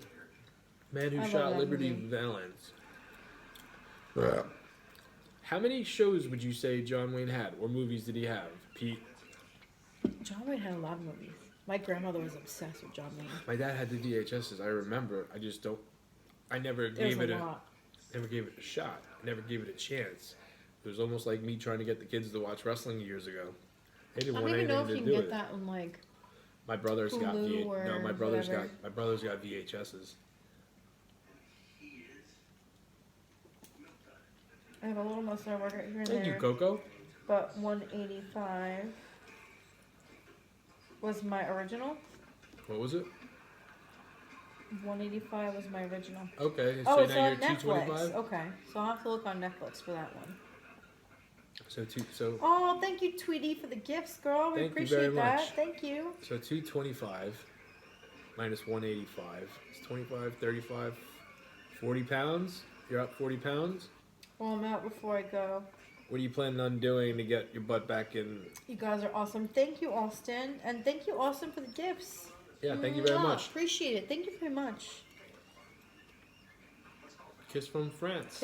Man Who I love Shot that Liberty movie. Valance. How many shows would you say John Wayne had, or movies did he have, Pete? John Wayne had a lot of movies. My grandmother was obsessed with John Wayne. My dad had the VHSs. I remember. I just don't. I never There's gave it a a. lot. Never gave it a shot. Never gave it a chance. It was almost like me trying to get the kids to watch wrestling years ago. They I didn't don't want even know anything if to you do can with get it. that on like. My brother's got Hulu no. or My brother's whatever. got. My brother's got VHSs. I have a little muscle worker here and Thank you, there. Coco. But 185 was my original. What was it? 185 was my original. Okay, Oh, so it's now on you're Netflix. 225. Okay, so I'll have to look on Netflix for that one. So Oh, thank you, Tweety, for the gifts, girl. We Thank you appreciate very that. much. Thank you. 225 minus 185. It's 25, 35, 40 pounds. You're up 40 pounds. Well, I'm out before I go. What are you planning on doing to get your butt back in? You guys are awesome. Thank you, Austin. And thank you, Austin, for the gifts. Yeah, thank you very Mwah. much. Appreciate it. Thank you very much. Kiss from France.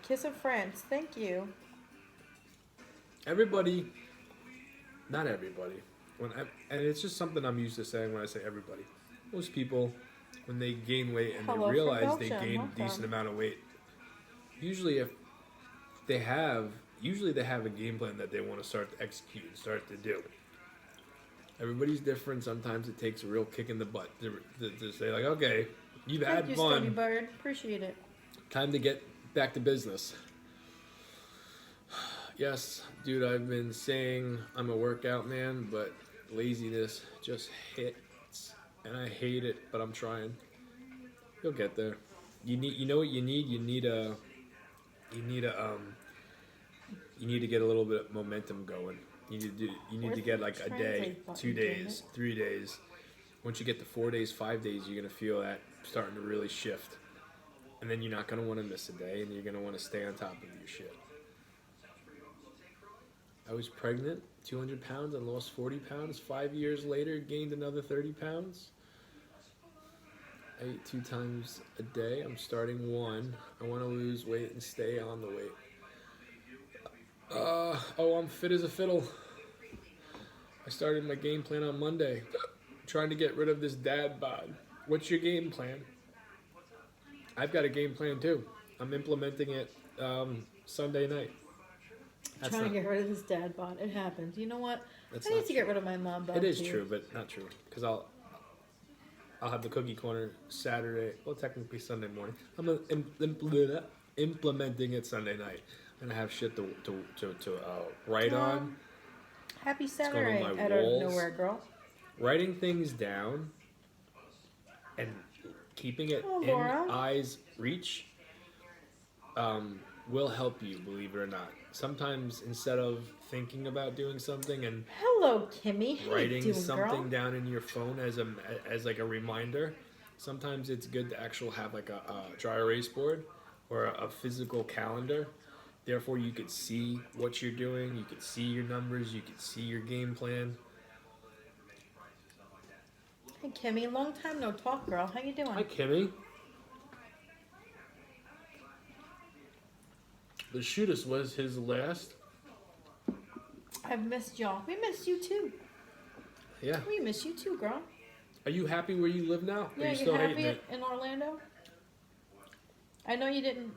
Kiss of France. Thank you. Everybody, not everybody, and it's just something I'm used to saying when I say everybody. Most people, when they gain weight and Hello they from realize they Belgium. gained a Welcome. decent amount of weight, usually they have a game plan that they want to start to execute and start to do. Everybody's different. Sometimes it takes a real kick in the butt to say like, okay, you've Thank had you, Stony fun. Bird. Appreciate it. Time to get back to business. Yes, dude, I've been saying I'm a workout man, but laziness just hits, and I hate it, but I'm trying. You'll get there. You know what you need? You need to get a little bit of momentum going. You need to get like a day, Translate 2 button, damn days, it. 3 days. Once you get to 4 days, 5 days, you're gonna feel that starting to really shift. And then you're not going to want to miss a day, and you're going to want to stay on top of your shit. I was pregnant, 200 pounds, and lost 40 pounds. 5 years later, gained another 30 pounds. I eat 2 times a day. I'm starting 1. I want to lose weight and stay on the weight. I'm fit as a fiddle. I started my game plan on Monday. Trying to get rid of this dad bod. What's your game plan? I've got a game plan too. I'm implementing it Sunday night. Trying to get rid of this dad bod. It happens. You know what? That's I need not to get rid of my mom bod. It is too. true, but not true. Because I'll have the cookie corner Saturday. Well, technically Sunday morning. I'm implementing it Sunday night, and I have shit to write on. Happy going Saturday, on my out walls. of nowhere, girl. Writing things down and keeping it Hello, in Laura. eyes reach will help you, believe it or not. Sometimes instead of thinking about doing something and Hello, Kimmy. How writing you doing, something girl? down in your phone as like a reminder, Sometimes it's good to actually have like a dry erase board or a physical calendar. Therefore, you could see what you're doing. You could see your numbers. You could see your game plan. Hey, Kimmy, long time no talk, girl. How you doing? Hi, Kimmy. The shootist was his last. I've missed y'all. We missed you too. Yeah. We miss you too, girl. Are you happy where you live now? Or Yeah, are you you still happy hating it? in Orlando? I know you didn't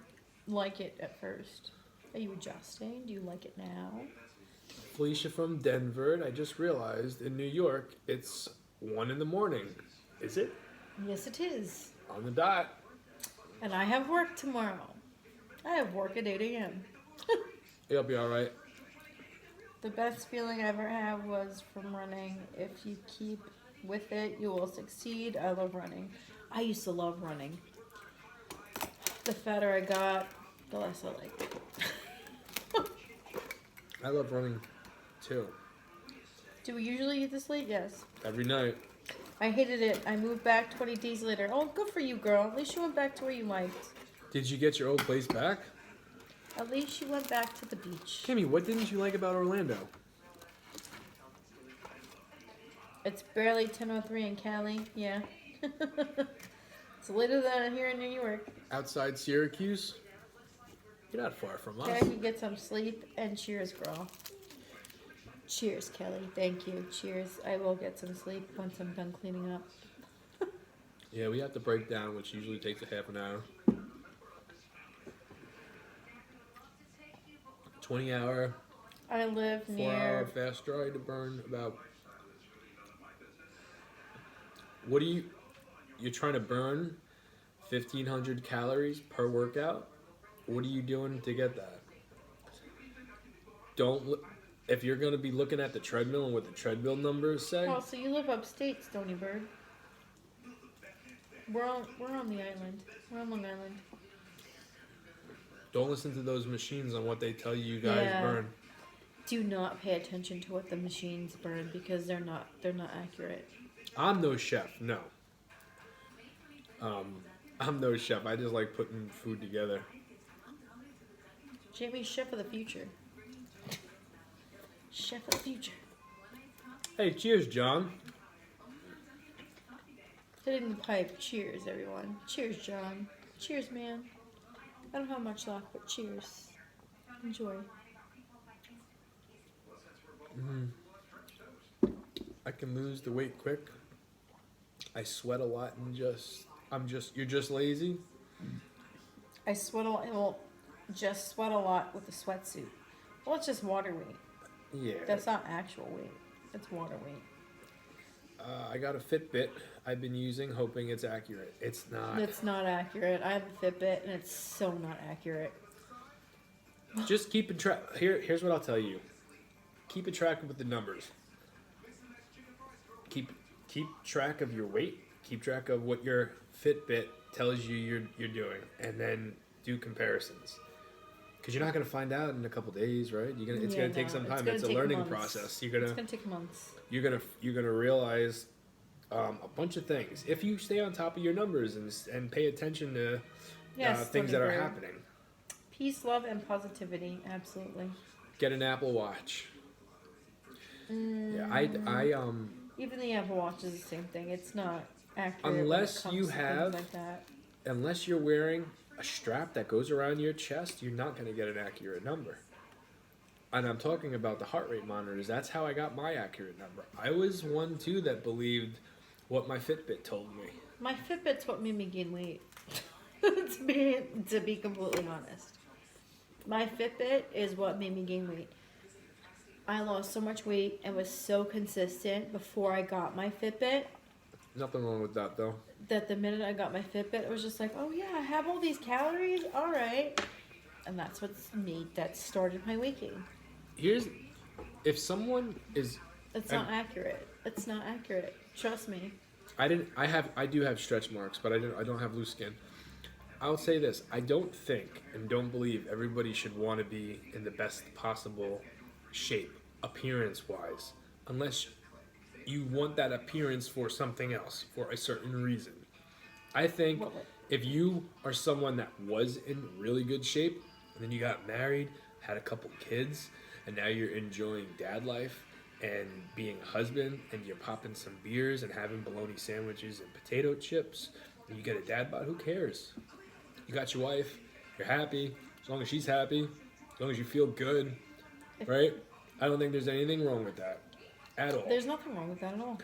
like it at first. Are you adjusting? Do you like it now? Felicia from Denver. I just realized in New York it's 1 a.m. Is it? Yes, it is. On the dot. And I have work tomorrow. I have work at 8 a.m. You'll be all right. The best feeling I ever had was from running. If you keep with it, you will succeed. I love running. I used to love running. The fatter I got, the less I liked it. I love running too. Do we usually eat this late? Yes. Every night. I hated it. I moved back 20 days later. Oh, good for you, girl. At least you went back to where you liked. Did you get your old place back? At least you went back to the beach. Kimmy, what didn't you like about Orlando? It's barely 10:03 in Cali. Yeah. It's later than here in New York. Outside Syracuse? You're not far from us. Okay, you get some sleep and cheers, girl. Cheers, Kelly. Thank you. Cheers. I will get some sleep once I'm done cleaning up. Yeah, we have to break down, which usually takes a half an hour. 20-hour, I live 4-hour near. fast dry to burn about. What do you're trying to burn 1,500 calories per workout? What are you doing to get that? If you're going to be looking at the treadmill and what the treadmill numbers say. Oh, so you live upstate, Stony Bird. We're on the island. We're on Long Island. Don't listen to those machines on what they tell you guys Yeah. burn. Do not pay attention to what the machines burn because they're not accurate. I'm no chef, no. I'm no chef. I just like putting food together. Jamie's chef of the future. Chef of the future. Hey, cheers, John. Hitting the pipe. Cheers, everyone. Cheers, John. Cheers, man. I don't have much left, but cheers. Enjoy. I can lose the weight quick. I sweat a lot and you're just lazy. I sweat a lot. Well, just sweat a lot with a sweatsuit. Well, it's just water weight. Yeah. That's not actual weight. It's water weight. I got a Fitbit I've been using, hoping it's accurate. It's not. It's not accurate. I have a Fitbit, and it's so not accurate. Just keep track. Here's what I'll tell you. Keep a track with the numbers. Keep track of your weight. Keep track of what your Fitbit tells you you're doing, and then do comparisons. Because you're not gonna find out in a couple days, right? It's gonna take some time. It's a learning process. It's gonna take months. You're gonna realize a bunch of things if you stay on top of your numbers and pay attention to things that are happening. Peace, love, and positivity. Absolutely. Get an Apple Watch. Yeah, Even the Apple Watch is the same thing. It's not accurate. Unless when it you comes to have- things like that. unless you're wearing a strap that goes around your chest, you're not gonna get an accurate number. And I'm talking about the heart rate monitors. That's how I got my accurate number. I was one too that believed what my Fitbit told me. My Fitbit's what made me gain weight. to be completely honest, my Fitbit is what made me gain weight. I lost so much weight and was so consistent before I got my Fitbit Nothing wrong with that though. that the minute I got my Fitbit, it was just like, oh yeah, I have all these calories. All right, and that's that started my weight gain. If someone is, It's not accurate. It's not accurate. Trust me. I do have stretch marks, but I don't have loose skin. I'll say this: I don't think and don't believe everybody should want to be in the best possible shape, appearance-wise, unless you want that appearance for something else, for a certain reason. I think What- if you are someone that was in really good shape, and then you got married, had a couple kids, and now you're enjoying dad life and being a husband, and you're popping some beers and having bologna sandwiches and potato chips, and you get a dad bod, who cares? You got your wife, you're happy, as long as she's happy, as long as you feel good, right? I don't think there's anything wrong with that at all. There's nothing wrong with that at all.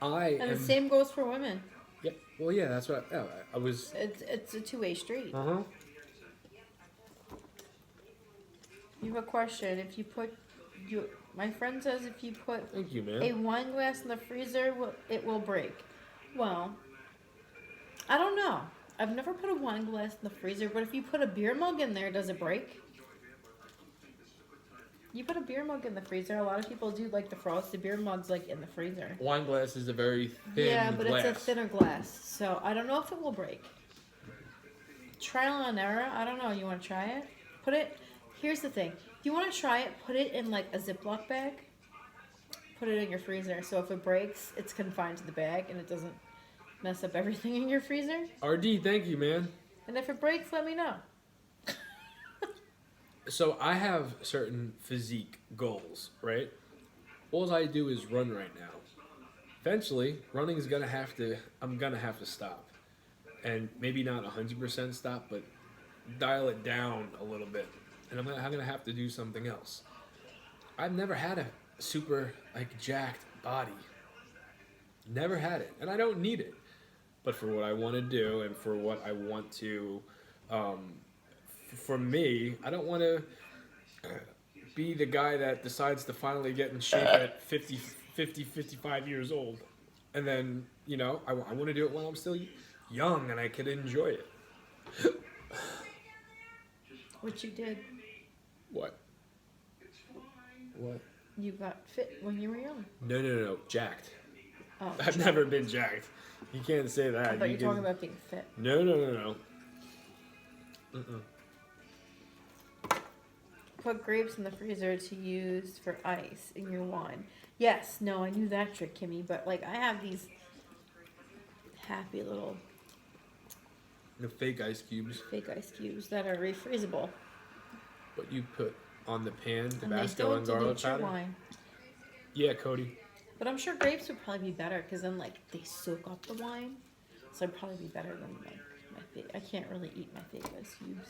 And And the same goes for women. Yeah, well, yeah, that's what I was. It's a two-way street. Uh-huh. You have a question. If you put my friend says if you put Thank you, man. a wine glass in the freezer, it will break. Well, I don't know. I've never put a wine glass in the freezer, but if you put a beer mug in there, does it break? You put a beer mug in the freezer. A lot of people do like the frosted beer mugs like in the freezer. Wine glass is a very thin Yeah, but glass. it's a thinner glass, so I don't know if it will break. Trial and error. I don't know. You want to try it? Put it. Here's the thing. If you want to try it, put it in like a Ziploc bag. Put it in your freezer, so if it breaks, it's confined to the bag and it doesn't mess up everything in your freezer. RD, thank you, man. And if it breaks, let me know. So I have certain physique goals, right? All I do is run right now. Eventually, running is I'm gonna have to stop. And maybe not 100% stop, but dial it down a little bit. And I'm gonna have to do something else. I've never had a super, like, jacked body. Never had it. And I don't need it. But for what I want to do and for what I want to, for me, I don't want to be the guy that decides to finally get in shape at 50, 55 years old. And then, you know, I want to do it when I'm still young and I can enjoy it. Which you did. What? What? You got fit when you were young. No. Jacked. Oh, I've never been jacked. You can't say that. I thought you were talking about being fit. No. Put grapes in the freezer to use for ice in your wine. Yes, no, I knew that trick, Kimmy, but like I have these happy little The fake ice cubes. fake ice cubes that are refreezable. What you put on the pan, And they Tabasco don't and garlic dilute your powder? wine. Yeah, Cody. But I'm sure grapes would probably be better because then like they soak up the wine. So it'd probably be better than like my fake. I can't really eat my fake ice cubes.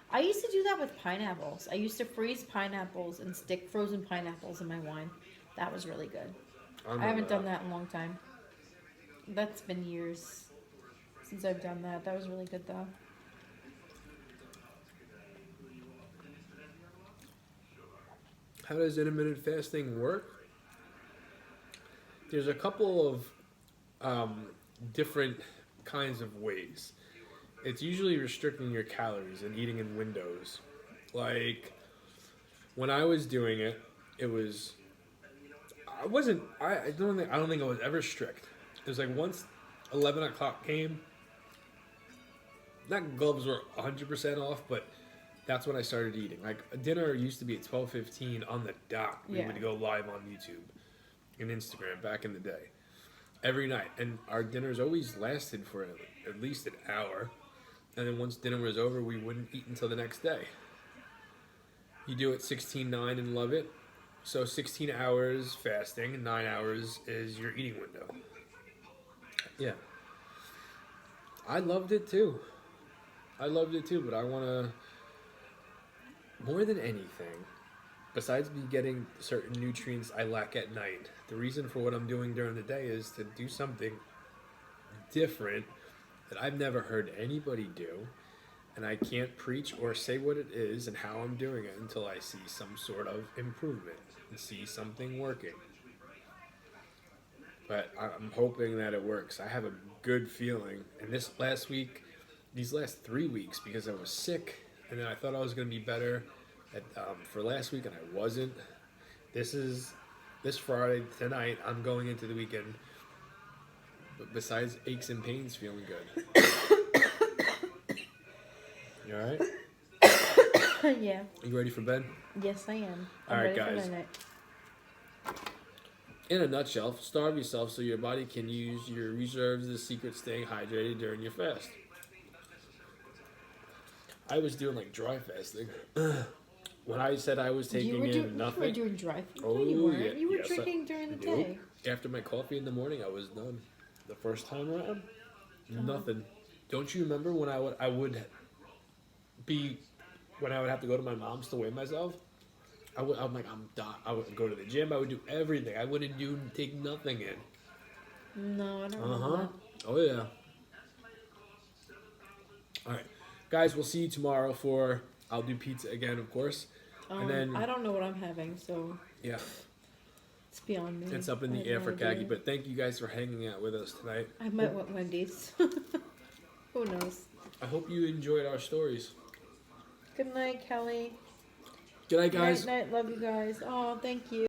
I used to do that with pineapples. I used to freeze pineapples and stick frozen pineapples in my wine. That was really good. I haven't done that in a long time. That's been years since I've done that. That was really good though. How does intermittent fasting work? There's a couple of different kinds of ways. It's usually restricting your calories and eating in windows. Like when I was doing it, it was I don't think I was ever strict. It was like once 11 o'clock came, not gloves were 100% off, but that's when I started eating. Like dinner used to be at 12:15 on the dot. We Yeah. would go live on YouTube and Instagram back in the day, every night, and our dinners always lasted for at least an hour. And then once dinner was over, we wouldn't eat until the next day. You do it 16-9 and love it. So 16 hours fasting and 9 hours is your eating window. Yeah. I loved it too. But I want to, more than anything, besides me getting certain nutrients I lack at night, the reason for what I'm doing during the day is to do something different that I've never heard anybody do, and I can't preach or say what it is and how I'm doing it until I see some sort of improvement and see something working. But I'm hoping that it works. I have a good feeling. And these last 3 weeks, because I was sick, and then I thought I was going to be better for last week, and I wasn't. This Friday, tonight, I'm going into the weekend. But besides aches and pains, feeling good. You all right? Yeah. You ready for bed? Yes, I am. All I'm right, ready for guys. midnight. in a nutshell, starve yourself so your body can use your reserves as secret staying hydrated during your fast. I was doing like dry fasting. When I said I was taking You were in nothing, You were doing dry food. Oh, No, you weren't. yeah. You were Yes, drinking during the nope. day. After my coffee in the morning, I was done. The first time around, nothing. Don't you remember when I would be when I would have to go to my mom's to weigh myself? I'm like I'm done. I would go to the gym. I would do everything. I wouldn't take nothing in. No, I don't remember that. Oh yeah. All right, guys. We'll see you tomorrow for I'll do pizza again, of course. And then I don't know what I'm having, so yeah, it's beyond me. it's up in I the have air no for Khaki. idea. But thank you guys for hanging out with us tonight. I might want Wendy's. Who knows? I hope you enjoyed our stories. Good night, Kelly. Good night, guys. Night, night. Love you guys. Oh, thank you.